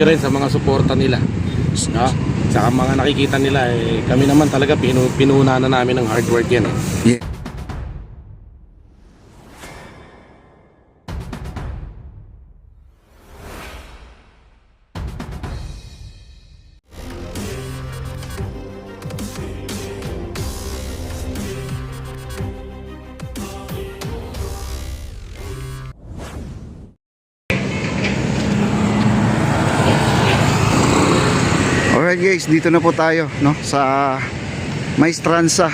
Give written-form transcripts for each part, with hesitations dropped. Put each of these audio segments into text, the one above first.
rin sa mga suporta nila, no? Sa mga nakikita nila, kami naman talaga pinuna na namin ng hard work yan. Yeah. Alright guys, dito na po tayo, no, sa Maestranza,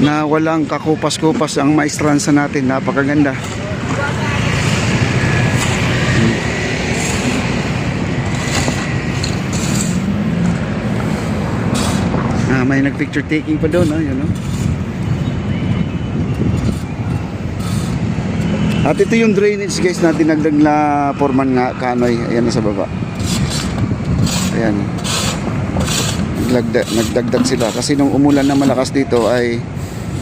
na walang kakupas-kupas ang Maestranza natin. Napakaganda. May nag-picture taking pa doon, no? Yun, no? At ito yung drainage guys na dinagdag na Foreman nga Kanoy. Ayan na sa baba. Ayan, nagdagdag sila kasi nung umulan na malakas dito ay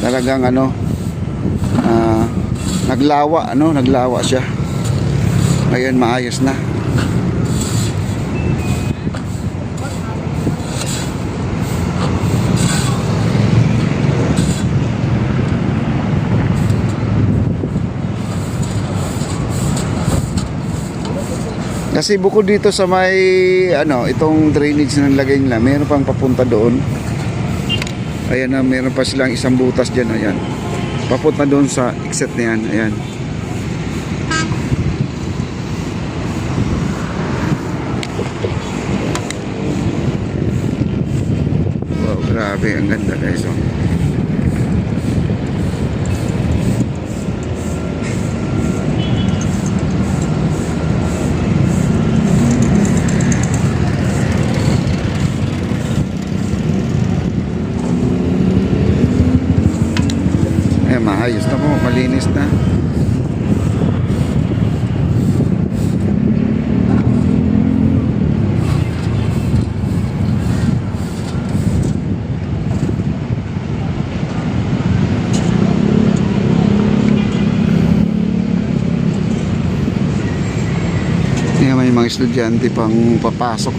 talagang naglawa siya. Ngayon maayos na. Kasi bukod dito sa may itong drainage na nilagay nila, meron pang papunta doon. Ayan na, meron pa silang isang butas dyan. Ayan, papunta doon sa exit na yan. Ayan. Wow, grabe, ang ganda guys. Maayos na po, malinis na. Yan, may mga estudyante pang papasok.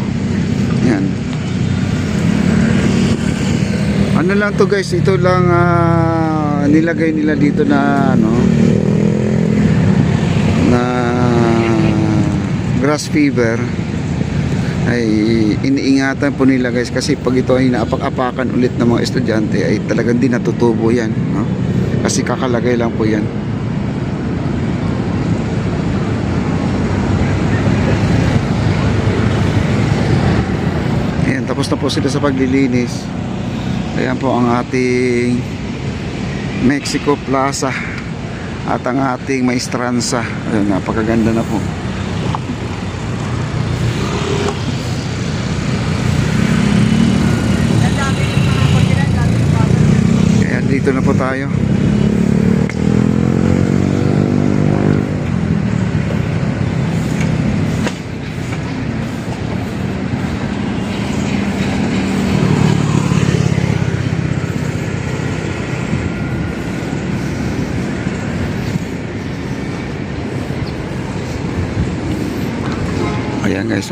Yan. Ano lang to guys, ito lang nilagay nila dito na na grass fever. Ay iniingatan po nila guys, kasi pag ito ay naapak-apakan ulit ng mga estudyante ay talagang di natutubo yan, no? Kasi kakalagay lang po yan. Ayan, tapos na po sila sa paglilinis. Ayan po ang ating Mexico Plaza at ang ating Maestranza. Ayun, napakaganda na po. Kaya dito na po tayo. Ayan guys,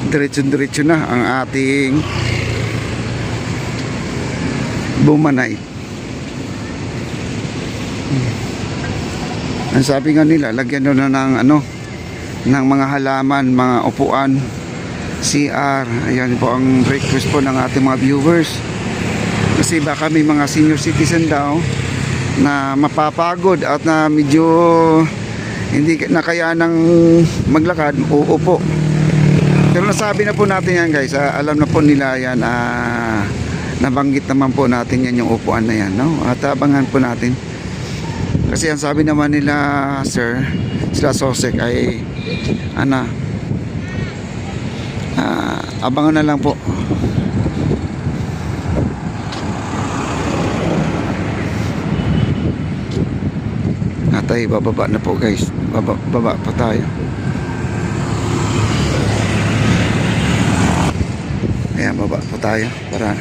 diretso na ang ating Bumanay. Ang sabi nga nila, lagyan doon na ng mga halaman, mga upuan, CR. Ayan po ang request po ng ating mga viewers, kasi baka may mga senior citizen daw na mapapagod at na medyo hindi na kaya ng maglakad, uupo. Pero nasabi na po natin yan guys, alam na po nila yan, nabanggit naman po natin yan, yung upuan na yan, no? At abangan po natin, kasi ang sabi naman nila sir, sila Sosek ay abangan na lang po. Tayo bababa na po guys, baba pa tayo. Ayan, baba pa tayo para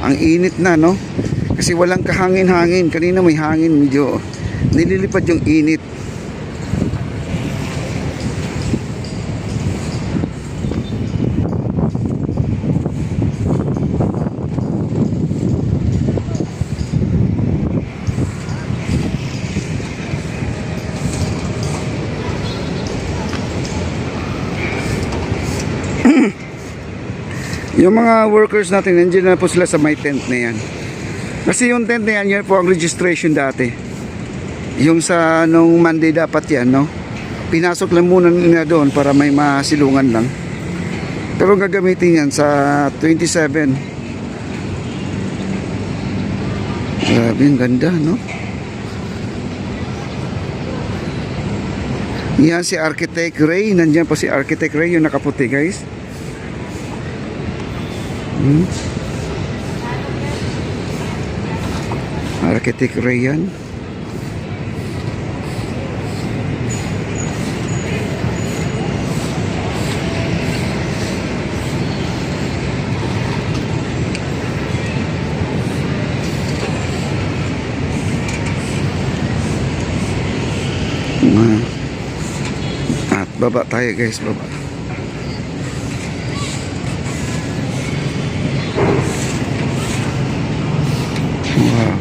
ang init na, no? Kasi walang kahangin-hangin. Kanina may hangin, medyo nililipad yung init. Yung mga workers natin, nandiyan na po sila sa may tent na yan. Kasi yung tent na yan, yun po ang registration dati. Yung sa nung Monday dapat yan, no? Pinasok lang muna nila doon para may masilungan lang. Pero gagamitin yan sa 27. Grabe, ang ganda, no? Yan si Architect Ray. Nandiyan po si Architect Ray, yung nakaputi, guys. Architect Ray yan. At baba tayo, guys, baba. Wow.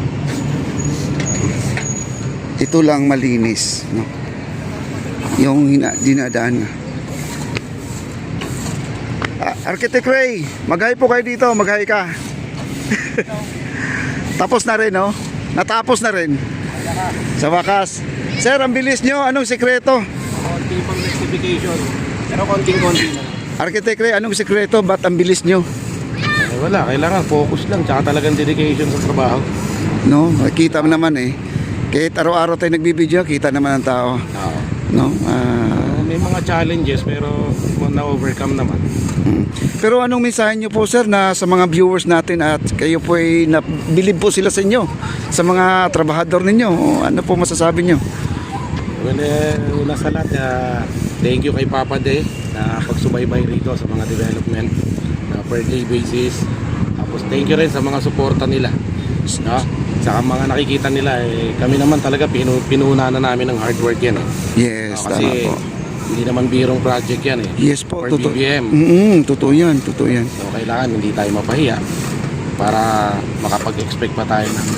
Ito lang malinis, no? Yung dinadaan. Architect Ray, maghay po kayo dito, maghay ka. Tapos na rin, no? Natapos na rin. Sa wakas. Sir, ang bilis nyo. Anong sikreto? Konti pang rectification. Pero konting-konti na. Architect Ray, anong sikreto? Ba't ang bilis nyo? Wala, kailangan focus lang. Tsaka talagang dedication sa trabaho. No, kita mo naman eh. Kahit araw-araw tayo nagbibideo, kita naman ang tao. Oo. No? May mga challenges pero na-overcome naman. Pero anong mensahe nyo po, sir, na sa mga viewers natin at kayo po ay nabilib po sila sa inyo, sa mga trabahador ninyo? Ano po masasabi nyo? Well, una sa lahat, thank you kay Papa Day na pagsubaybay rito sa mga development na per day basis. Tapos thank you rin sa mga suporta nila. No? Sa mga nakikita nila, kami naman talaga pinuna na namin ng hard work yan. Yes, Kasi tama po. hindi naman birong project yan. Yes po, For totoo. BBM. Totoo yan, totoo yan. So kailangan hindi tayo mapahiya para makapag-expect pa tayo ng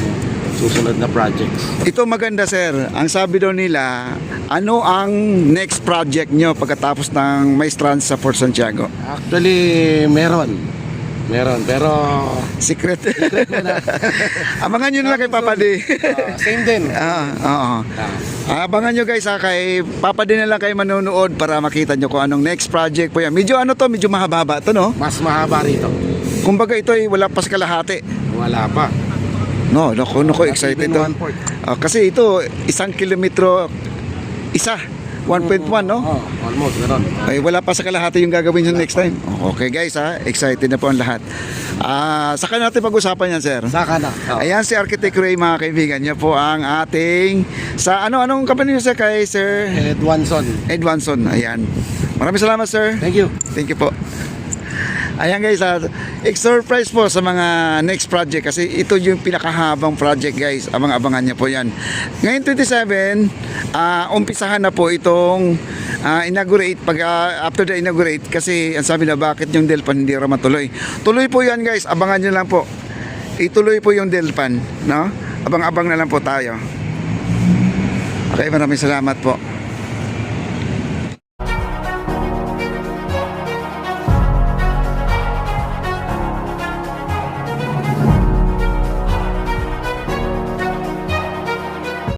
susunod na projects. Ito maganda, sir. Ang sabi daw nila, ano ang next project nyo pagkatapos ng Maestrance sa Fort Santiago? Actually, meron, pero Secret. Abangan nyo na lang kay Papa D. same din. Oo. Abangan nyo, guys, kay Papa D na lang kayo manonood para makita nyo kung anong next project po yan. Medyo medyo mahaba to, no? Mas mahaba rito. Kumbaga ito ay wala pa sa kalahati. Wala pa. No, naku, excited to. Even 1/4. Kasi ito, 1 kilometro, 1.1, no? Almost, meron. Ay, wala pa sa kalahati yung gagawin nyo next time. Okay, guys, excited na po ang lahat. Saka natin pag-usapan yan, sir. Saka na. Ayan si Architect Ray, mga kaibigan. Niya po ang ating sa anong company niyo, sir, kay Sir Edwanson. Ayan. Maraming salamat, sir. Thank you. Thank you po. Ayan, guys, surprise po sa mga next project kasi ito yung pinakahabang project, guys. Abangan niyo po yan. Ngayon 27, umpisahan na po itong inaugurate after the inaugurate kasi ang sabi na bakit yung Delpan hindi raw matuloy. Tuloy po yan, guys. Abangan niyo lang po. Ituloy po yung Delpan, no? Abang-abang na lang po tayo. Okay, maraming salamat po.